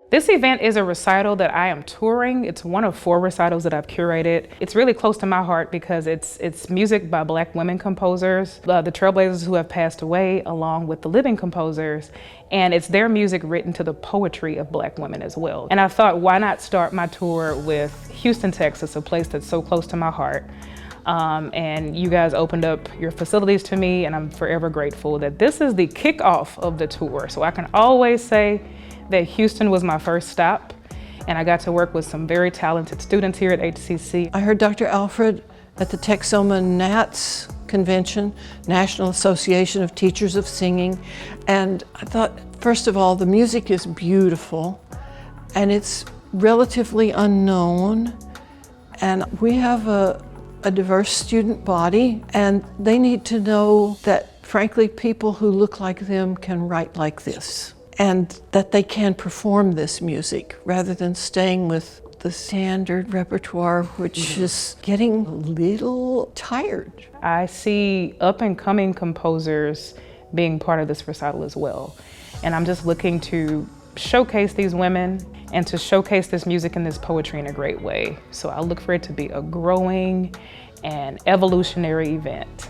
This event is a recital that I am touring. It's one of 4 recitals that I've curated. It's really close to my heart because it's music by Black women composers, the trailblazers who have passed away, along with the living composers, and it's their music written to the poetry of Black women as well. And I thought, why not start my tour with Houston, Texas, a place that's so close to my heart. And you guys opened up your facilities to me, and I'm forever grateful that this is the kickoff of the tour. So I can always say that Houston was my first stop, and I got to work with some very talented students here at HCC. I heard Dr. Alfred at the Texoma NATS convention, National Association of Teachers of Singing, and I thought, first of all, the music is beautiful, and it's relatively unknown, and we have a diverse student body, and they need to know that, frankly, people who look like them can write like this, and that they can perform this music rather than staying with the standard repertoire, which is getting a little tired. I see up-and-coming composers being part of this recital as well, and I'm just looking to showcase these women and to showcase this music and this poetry in a great way. So I look for it to be a growing and evolutionary event.